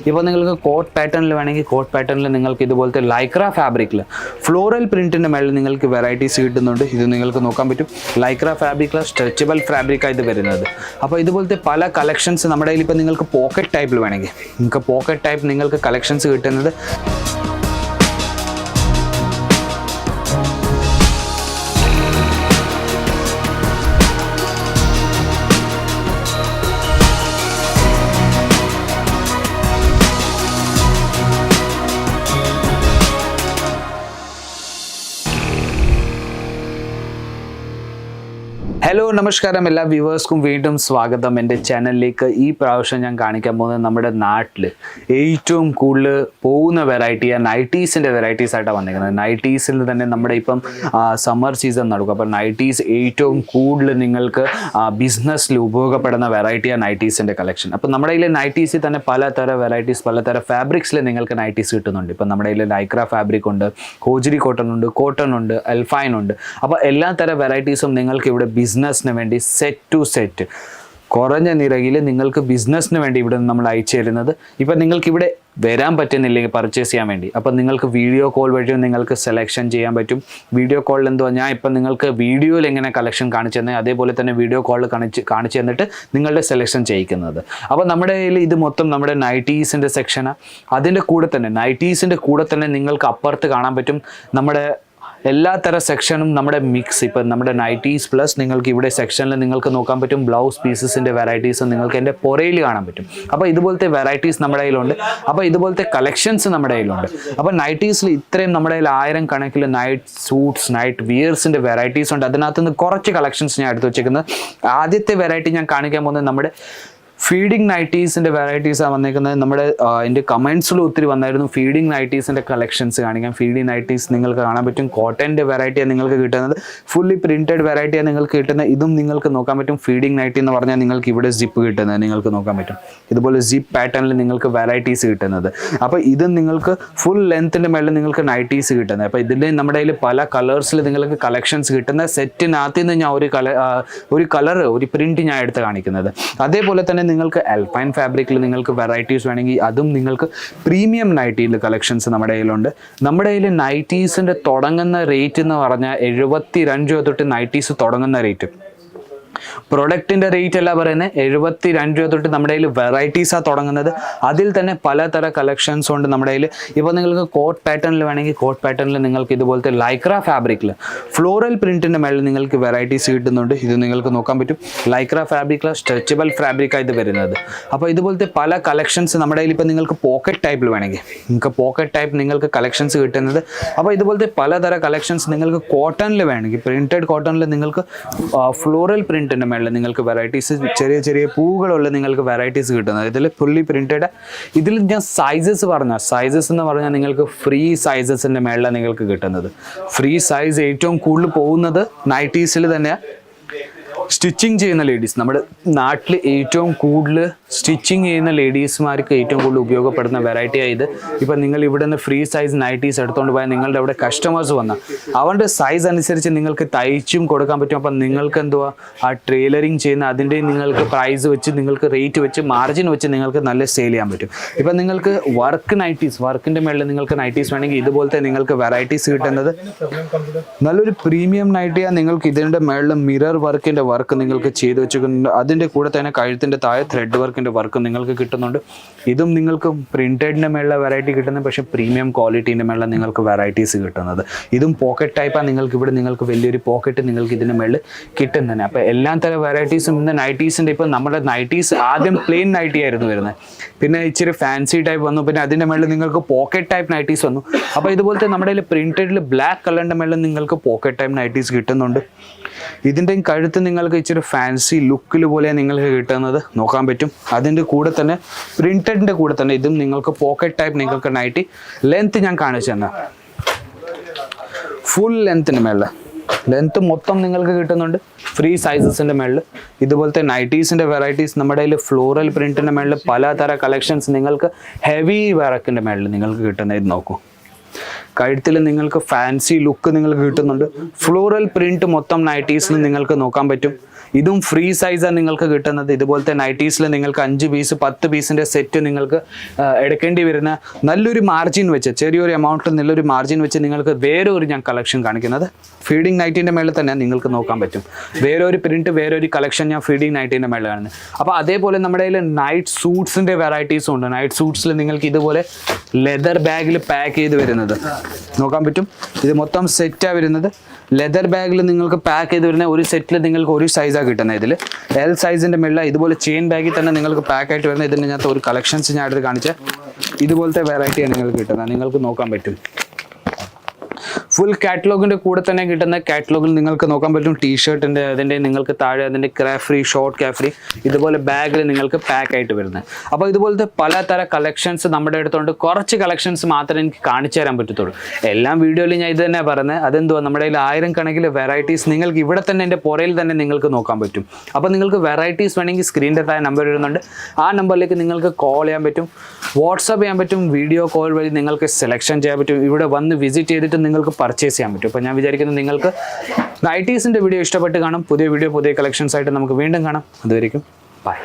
ഇപ്പോൾ നിങ്ങൾക്ക് കോട്ട് പാറ്റേണിൽ വേണമെങ്കിൽ കോട്ട് പാറ്റേണിൽ നിങ്ങൾക്ക് ഇതുപോലത്തെ ലൈക്ര ഫാബ്രിക്കിൽ ഫ്ലോറൽ പ്രിൻറ്റിൻ്റെ മേളിൽ നിങ്ങൾക്ക് വെറൈറ്റീസ് കിട്ടുന്നുണ്ട്. ഇത് നിങ്ങൾക്ക് നോക്കാൻ പറ്റും. ലൈക്ര ഫാബ്രിക്കിൽ സ്ട്രെച്ചബിൾ ഫാബ്രിക്കാണ് ഇത് വരുന്നത്. അപ്പോൾ ഇതുപോലത്തെ പല കളക്ഷൻസ് നമ്മുടെ കയ്യിൽ ഇപ്പോൾ നിങ്ങൾക്ക് പോക്കറ്റ് ടൈപ്പിൽ വേണമെങ്കിൽ നിങ്ങൾക്ക് പോക്കറ്റ് ടൈപ്പ് നിങ്ങൾക്ക് കളക്ഷൻസ് കിട്ടുന്നത്. ഹലോ നമസ്കാരം, എല്ലാ വ്യൂവേഴ്സ്ക്കും വീണ്ടും സ്വാഗതം എൻ്റെ ചാനലിലേക്ക്. ഈ പ്രാവശ്യം ഞാൻ കാണിക്കാൻ പോകുന്നത് നമ്മുടെ നാട്ടിൽ ഏറ്റവും കൂടുതൽ പോകുന്ന വെറൈറ്റിയാണ് നൈറ്റീസിൻ്റെ വെറൈറ്റീസ് ആയിട്ടാണ് വന്നിരിക്കുന്നത്. നൈറ്റീസിൽ തന്നെ നമ്മുടെ ഇപ്പം സമ്മർ സീസൺ നടക്കും. അപ്പോൾ നൈറ്റീസ് ഏറ്റവും കൂടുതൽ നിങ്ങൾക്ക് ബിസിനസ്സിൽ ഉപയോഗപ്പെടുന്ന വെറൈറ്റിയാണ് നൈറ്റീസിൻ്റെ കളക്ഷൻ. അപ്പോൾ നമ്മുടെ കയ്യിൽ നൈറ്റീസിൽ തന്നെ പലതരം വെറൈറ്റീസ് പലതരം ഫാബ്രിക്സിൽ നിങ്ങൾക്ക് നൈറ്റീസ് കിട്ടുന്നുണ്ട്. ഇപ്പം നമ്മുടെ കയ്യിൽ ലൈക്ര ഫാബ്രിക് ഉണ്ട്, കോജിരി കോട്ടൺ ഉണ്ട്, അൽഫൈൻ ഉണ്ട്. അപ്പോൾ എല്ലാ തരം വെറൈറ്റീസും നിങ്ങൾക്ക് ഇവിടെ ബിസിനസ്സിന് വേണ്ടി സെറ്റ് ടു സെറ്റ് കുറഞ്ഞ നിരക്കിൽ നിങ്ങൾക്ക് ബിസിനസ്സിന് വേണ്ടി ഇവിടെ നിന്ന് നമ്മൾ അയച്ചു തരുന്നത്. ഇപ്പം നിങ്ങൾക്ക് ഇവിടെ വരാൻ പറ്റുന്നില്ലെങ്കിൽ പർച്ചേസ് ചെയ്യാൻ വേണ്ടി, അപ്പം നിങ്ങൾക്ക് വീഡിയോ കോൾ വഴി നിങ്ങൾക്ക് സെലക്ഷൻ ചെയ്യാൻ പറ്റും. വീഡിയോ കോളിൽ എന്തുവാ, ഞാൻ ഇപ്പം നിങ്ങൾക്ക് വീഡിയോയിൽ എങ്ങനെ കളക്ഷൻ കാണിച്ചു തന്നെ അതേപോലെ തന്നെ വീഡിയോ കോളിൽ കാണിച്ചു തന്നിട്ട് നിങ്ങളുടെ സെലക്ഷൻ ചെയ്യിക്കുന്നത്. അപ്പോൾ നമ്മുടെ കയ്യിൽ ഇത് മൊത്തം നമ്മുടെ നൈറ്റീസിൻ്റെ സെക്ഷനാണ്. അതിൻ്റെ കൂടെ തന്നെ നൈറ്റീസിൻ്റെ കൂടെ തന്നെ നിങ്ങൾക്ക് അപ്പുറത്ത് കാണാൻ പറ്റും നമ്മുടെ എല്ലാ തരം സെക്ഷനും നമ്മുടെ മിക്സ്. ഇപ്പം നമ്മുടെ നൈറ്റീസ് പ്ലസ് നിങ്ങൾക്ക് ഇവിടെ സെക്ഷനിൽ നിങ്ങൾക്ക് നോക്കാൻ പറ്റും ബ്ലൗസ് പീസസിൻ്റെ വെറൈറ്റീസ് നിങ്ങൾക്ക് എൻ്റെ പുറയിൽ കാണാൻ പറ്റും. അപ്പോൾ ഇതുപോലത്തെ വെറൈറ്റീസ് നമ്മുടെ കയ്യിലുണ്ട്. അപ്പോൾ ഇതുപോലത്തെ കളക്ഷൻസ് നമ്മുടെ കയ്യിലുണ്ട്. അപ്പോൾ നൈറ്റീസിൽ ഇത്രയും നമ്മുടെ കയ്യിൽ 1000 കണക്കിൽ നൈറ്റ് സൂട്ട്സ് നൈറ്റ് വിയേഴ്സിൻ്റെ വെറൈറ്റീസ് ഉണ്ട്. അതിനകത്ത് നിന്ന് കുറച്ച് കളക്ഷൻസ് ഞാൻ എടുത്ത് വെച്ചേക്കുന്നത്. ആദ്യത്തെ വെറൈറ്റി ഞാൻ കാണിക്കാൻ പോകുന്നത് നമ്മുടെ ഫീഡിങ് നൈറ്റീസിൻ്റെ വെറൈറ്റീസാണ് വന്നേക്കുന്നത്. നമ്മുടെ എൻ്റെ കമൻസിൽ ഒത്തിരി വന്നായിരുന്നു ഫീഡിങ് നൈറ്റീസിൻ്റെ കളക്ഷൻസ് കാണിക്കാം. ഫീഡിങ് നൈറ്റീസ് നിങ്ങൾക്ക് കാണാൻ പറ്റും. കോട്ടൻ്റെ വെറൈറ്റിയാണ് നിങ്ങൾക്ക് കിട്ടുന്നത്. ഫുള്ളി പ്രിൻറ്റഡ് വെറൈറ്റിയാണ് നിങ്ങൾക്ക് കിട്ടുന്നത്. ഇതും നിങ്ങൾക്ക് നോക്കാൻ പറ്റും. ഫീഡിങ് നൈറ്റി എന്ന് പറഞ്ഞാൽ നിങ്ങൾക്ക് ഇവിടെ സിപ്പ് കിട്ടുന്നത് നിങ്ങൾക്ക് നോക്കാൻ പറ്റും. ഇതുപോലെ സിപ്പ് പാറ്റേണിൽ നിങ്ങൾക്ക് വെറൈറ്റീസ് കിട്ടുന്നത്. അപ്പോൾ ഇത് നിങ്ങൾക്ക് ഫുൾ ലെങ്ത്തിൻ്റെ മേളിൽ നിങ്ങൾക്ക് നൈറ്റീസ് കിട്ടുന്നത്. അപ്പോൾ ഇതിൽ നമ്മുടെ കയ്യിൽ പല കളേഴ്സിൽ നിങ്ങൾക്ക് കളക്ഷൻസ് കിട്ടുന്ന സെറ്റിനകത്ത് നിന്ന് ഞാൻ ഒരു കളർ ഒരു പ്രിൻറ്റ് ഞാൻ എടുത്ത് കാണിക്കുന്നത്. അതേപോലെ തന്നെ നിങ്ങൾക്ക് അൽഫൈൻ ഫാബ്രിക്കിൽ നിങ്ങൾക്ക് വെറൈറ്റീസ് വേണമെങ്കിൽ അതും നിങ്ങൾക്ക് പ്രീമിയം നൈറ്റിയിൽ കളക്ഷൻസ് നമ്മുടെ കയ്യിലുണ്ട്. നമ്മുടെ കയ്യിൽ നൈറ്റീസിൻ്റെ തുടങ്ങുന്ന റേറ്റ് എന്ന് പറഞ്ഞാൽ 72 രൂപ തൊട്ട് നൈറ്റീസ് തുടങ്ങുന്ന റേറ്റ്. പ്രൊഡക്റ്റിൻ്റെ റേറ്റ് അല്ല പറയുന്നത്, 72 രൂപ തൊട്ട് നമ്മുടെ കയ്യിൽ വെറൈറ്റീസാണ് തുടങ്ങുന്നത്. അതിൽ തന്നെ പലതരം കളക്ഷൻസ് ഉണ്ട് നമ്മുടെ കയ്യിൽ. ഇപ്പോൾ നിങ്ങൾക്ക് കോട്ട് പാറ്റേണിൽ വേണമെങ്കിൽ കോട്ട് പാറ്റേണിൽ നിങ്ങൾക്ക് ഇതുപോലത്തെ ലൈക്ര ഫാബ്രിക്കിൽ ഫ്ലോറൽ പ്രിൻറ്റിൻ്റെ മേളിൽ നിങ്ങൾക്ക് വെറൈറ്റീസ് കിട്ടുന്നുണ്ട്. ഇത് നിങ്ങൾക്ക് നോക്കാൻ പറ്റും. ലൈക്ര ഫാബ്രിക്കിൽ സ്ട്രെച്ചബിൾ ഫാബ്രിക്കാണ് ഇത് വരുന്നത്. അപ്പോൾ ഇതുപോലത്തെ പല കളക്ഷൻസ് നമ്മുടെ കയ്യിൽ ഇപ്പോൾ നിങ്ങൾക്ക് പോക്കറ്റ് ടൈപ്പിൽ വേണമെങ്കിൽ നിങ്ങൾക്ക് പോക്കറ്റ് ടൈപ്പ് നിങ്ങൾക്ക് കളക്ഷൻസ് കിട്ടുന്നത്. അപ്പോൾ ഇതുപോലത്തെ പലതരം കളക്ഷൻസ് നിങ്ങൾക്ക് കോട്ടണിൽ വേണമെങ്കിൽ പ്രിൻറ്റഡ് കോട്ടണിൽ നിങ്ങൾക്ക് ഫ്ലോറൽ പ്രിൻറ്റിൻ്റെ മേളിൽ നിങ്ങൾക്ക് വെറൈറ്റീസ് ചെറിയ ചെറിയ പൂകളുള്ള നിങ്ങൾക്ക് വെറൈറ്റീസ് കിട്ടുന്നത്. ഇതിൽ ഫുള്ളി പ്രിൻറ്റഡ്. ഇതിൽ ഞാൻ സൈസസ് എന്ന് പറഞ്ഞാൽ നിങ്ങൾക്ക് ഫ്രീ സൈസസിൻ്റെ മേളിലാണ് നിങ്ങൾക്ക് കിട്ടുന്നത്. ഫ്രീ സൈസ് ഏറ്റവും കൂടുതൽ പോകുന്നത് നൈറ്റീസിൽ തന്നെയാണ്. സ്റ്റിച്ചിങ് ചെയ്യുന്ന ലേഡീസ് നമ്മുടെ നാട്ടിൽ ഏറ്റവും കൂടുതൽ സ്റ്റിച്ചിങ് ചെയ്യുന്ന ലേഡീസ്മാർക്ക് ഏറ്റവും കൂടുതൽ ഉപയോഗപ്പെടുന്ന വെറൈറ്റി ആയത്. ഇപ്പം നിങ്ങൾ ഇവിടെ നിന്ന് ഫ്രീ സൈസ് നൈറ്റീസ് എടുത്തുകൊണ്ട് പോയാൽ നിങ്ങളുടെ അവിടെ കസ്റ്റമേഴ്സ് വന്നാൽ അവരുടെ സൈസ് അനുസരിച്ച് നിങ്ങൾക്ക് തയ്ച്ചും കൊടുക്കാൻ പറ്റും. അപ്പം നിങ്ങൾക്ക് എന്തുവാ ആ ട്രെയിലറിങ് ചെയ്യുന്ന അതിൻ്റെ നിങ്ങൾക്ക് പ്രൈസ് വെച്ച് നിങ്ങൾക്ക് റേറ്റ് വെച്ച് മാർജിൻ വെച്ച് നിങ്ങൾക്ക് നല്ല സെയിൽ ചെയ്യാൻ പറ്റും. ഇപ്പം നിങ്ങൾക്ക് വർക്കിൻ്റെ മേളിൽ നിങ്ങൾക്ക് നൈറ്റീസ് വേണമെങ്കിൽ ഇതുപോലത്തെ നിങ്ങൾക്ക് വെറൈറ്റീസ് കിട്ടുന്നത്. നല്ലൊരു പ്രീമിയം നൈറ്റിയാണ്. നിങ്ങൾക്ക് ഇതിൻ്റെ മേളിൽ മിറർ വർക്കിൻ്റെ വർക്ക് നിങ്ങൾക്ക് ചെയ്ത് വെച്ചിട്ടുണ്ട്. അതിൻ്റെ കൂടെ തന്നെ കഴുത്തിൻ്റെ താഴെ ത്രെഡ് വർക്കിൻ്റെ വർക്ക് നിങ്ങൾക്ക് കിട്ടുന്നുണ്ട്. ഇതും നിങ്ങൾക്ക് പ്രിൻറ്റഡിൻ്റെ മേളിലെ വെറൈറ്റി കിട്ടുന്നത്, പക്ഷേ പ്രീമിയം ക്വാളിറ്റീൻ്റെ മേളിൽ നിങ്ങൾക്ക് വെറൈറ്റീസ് കിട്ടുന്നത്. ഇതും പോക്കറ്റ് ടൈപ്പാണ്. നിങ്ങൾക്ക് ഇവിടെ നിങ്ങൾക്ക് വലിയൊരു പോക്കറ്റ് നിങ്ങൾക്ക് ഇതിൻ്റെ മേളിൽ കിട്ടുന്നതന്നെ. അപ്പോൾ എല്ലാ തരം വെറൈറ്റീസും ഇന്ന് നൈറ്റീസിൻ്റെ ഇപ്പോൾ നമ്മുടെ നൈറ്റീസ് ആദ്യം പ്ലെയിൻ നൈറ്റി ആയിരുന്നു വരുന്നത്. പിന്നെ ഇച്ചിരി ഫാൻസി ടൈപ്പ് വന്നു. പിന്നെ അതിൻ്റെ മേളിൽ നിങ്ങൾക്ക് പോക്കറ്റ് ടൈപ്പ് നൈറ്റീസ് വന്നു. അപ്പോൾ ഇതുപോലത്തെ നമ്മുടെ പ്രിൻറ്റഡിൽ ബ്ലാക്ക് കളറിൻ്റെ മേളിൽ നിങ്ങൾക്ക് പോക്കറ്റ് ടൈപ്പ് നൈറ്റീസ് കിട്ടുന്നുണ്ട്. ഇതിൻ്റെയും കഴുത്ത് നിങ്ങൾക്ക് ഇച്ചിരി ഫാൻസി ലുക്കിൽ പോലെ നിങ്ങൾക്ക് കിട്ടുന്നത് നോക്കാൻ പറ്റും. അതിൻ്റെ കൂടെ തന്നെ പ്രിൻറ്റഡിൻ്റെ കൂടെ തന്നെ ഇതും നിങ്ങൾക്ക് പോക്കറ്റ് ടൈപ്പ് നിങ്ങൾക്ക് നൈറ്റി ലെങ്ത്ത് ഞാൻ കാണിച്ചു തന്നെ ഫുൾ ലെങ്ത്തിന് മേളിൽ ലെങ്ത്ത് മൊത്തം നിങ്ങൾക്ക് കിട്ടുന്നുണ്ട്. ഫ്രീ സൈസസിൻ്റെ മേളിൽ ഇതുപോലത്തെ നൈറ്റീസിൻ്റെ വെറൈറ്റീസ് നമ്മുടെ കയ്യിൽ ഫ്ലോറൽ പ്രിൻറ്റിൻ്റെ മേളിൽ പലതരം കളക്ഷൻസ് നിങ്ങൾക്ക് ഹെവി വർക്കിൻ്റെ മേളിൽ നിങ്ങൾക്ക് കിട്ടുന്നത്. ഇത് നോക്കൂ, കഴുത്തിൽ നിങ്ങൾക്ക് ഫാൻസി ലുക്ക് നിങ്ങൾക്ക് കിട്ടുന്നുണ്ട്. ഫ്ലോറൽ പ്രിന്റ് മൊത്തം നൈറ്റീസിൽ നിങ്ങൾക്ക് നോക്കാൻ പറ്റും. ഇതും ഫ്രീ സൈസാണ് നിങ്ങൾക്ക് കിട്ടുന്നത്. ഇതുപോലത്തെ നൈറ്റീസിൽ നിങ്ങൾക്ക് 5 പീസ് 10 പീസിൻ്റെ സെറ്റ് നിങ്ങൾക്ക് എടുക്കേണ്ടി വരുന്ന നല്ലൊരു മാർജിൻ വെച്ച്, ചെറിയൊരു എമൗണ്ടിൽ നല്ലൊരു മാർജിൻ വെച്ച് നിങ്ങൾക്ക് വേറൊരു ഞാൻ കളക്ഷൻ കാണിക്കുന്നത് ഫീഡിങ് നൈറ്റിൻ്റെ മേളിൽ തന്നെ നിങ്ങൾക്ക് നോക്കാൻ പറ്റും. വേറൊരു പ്രിൻറ്റ് വേറൊരു കളക്ഷൻ ഞാൻ ഫീഡിങ് നൈറ്റിൻ്റെ മേളിൽ കാണുന്നത്. അപ്പോൾ അതേപോലെ നമ്മുടെ കയ്യിൽ നൈറ്റ് സൂട്ട്സിൻ്റെ വെറൈറ്റീസും ഉണ്ട്. നൈറ്റ് സൂട്ട്സിൽ നിങ്ങൾക്ക് ഇതുപോലെ ലെതർ ബാഗിൽ പാക്ക് ചെയ്ത് വരുന്നത് നോക്കാൻ പറ്റും. ഇത് മൊത്തം സെറ്റാണ് വരുന്നത്. ലെതർ ബാഗിൽ നിങ്ങൾക്ക് പാക്ക് ചെയ്ത് വരുന്ന ഒരു സെറ്റിൽ നിങ്ങൾക്ക് ഒരു സൈസാണ് കിട്ടുന്നത്. ഇതിൽ L സൈസിൻ്റെ മേളിൽ ഇതുപോലെ ചെയിൻ ബാഗിൽ തന്നെ നിങ്ങൾക്ക് പാക്ക് ആയിട്ട് വരുന്നത്. ഇതിൻ്റെ അകത്ത് ഒരു കളക്ഷൻസ് ഞാൻ എടുത്ത് കാണിച്ചാൽ ഇതുപോലത്തെ വെറൈറ്റിയാണ് നിങ്ങൾക്ക് കിട്ടുന്നത്. നിങ്ങൾക്ക് നോക്കാൻ പറ്റും. ഫുൾ കാറ്റലോഗിൻ്റെ കൂടെ തന്നെ കിട്ടുന്ന കാറ്റലോഗിൽ നിങ്ങൾക്ക് നോക്കാൻ പറ്റും. ടീഷർട്ടിൻ്റെ അതിൻ്റെ നിങ്ങൾക്ക് താഴെ അതിൻ്റെ ക്രാഫ്രി ഷോർട്ട് ക്യാഫ്രി ഇതുപോലെ ബാഗിൽ നിങ്ങൾക്ക് പാക്ക് ആയിട്ട് വരുന്നത്. അപ്പോൾ ഇതുപോലത്തെ പലതര കളക്ഷൻസ് നമ്മുടെ അടുത്തുണ്ട്. കുറച്ച് കളക്ഷൻസ് മാത്രമേ എനിക്ക് കാണിച്ചു തരാൻ പറ്റത്തുള്ളൂ. എല്ലാം വീഡിയോയിൽ ഞാൻ ഇത് തന്നെ പറയുന്നത്. അതെന്തുവാ, നമ്മുടെ കയ്യിൽ 1000 കണക്കിൽ വെറൈറ്റീസ് നിങ്ങൾക്ക് ഇവിടെ തന്നെ എൻ്റെ പുറയിൽ തന്നെ നിങ്ങൾക്ക് നോക്കാൻ പറ്റും. അപ്പോൾ നിങ്ങൾക്ക് വെറൈറ്റീസ് വേണമെങ്കിൽ സ്ക്രീനിൻ്റെ താഴെ നമ്പർ വരുന്നുണ്ട്. ആ നമ്പറിലേക്ക് നിങ്ങൾക്ക് കോൾ ചെയ്യാൻ പറ്റും, വാട്സാപ്പ് ചെയ്യാൻ പറ്റും, വീഡിയോ കോൾ വഴി നിങ്ങൾക്ക് സെലക്ഷൻ ചെയ്യാൻ പറ്റും. ഇവിടെ വന്ന് വിസിറ്റ് ചെയ്തിട്ട് നിങ്ങൾക്ക് പർച്ചേസ് ചെയ്യാൻ പറ്റും. അപ്പോൾ ഞാൻ വിചാരിക്കുന്നത് നിങ്ങൾക്ക് നൈറ്റീസിൻ്റെ വീഡിയോ ഇഷ്ടപ്പെട്ട് കാണും. പുതിയ വീഡിയോ പുതിയ കളക്ഷൻസ് ആയിട്ട് നമുക്ക് വീണ്ടും കാണാം. അതുവരെയും ബൈ.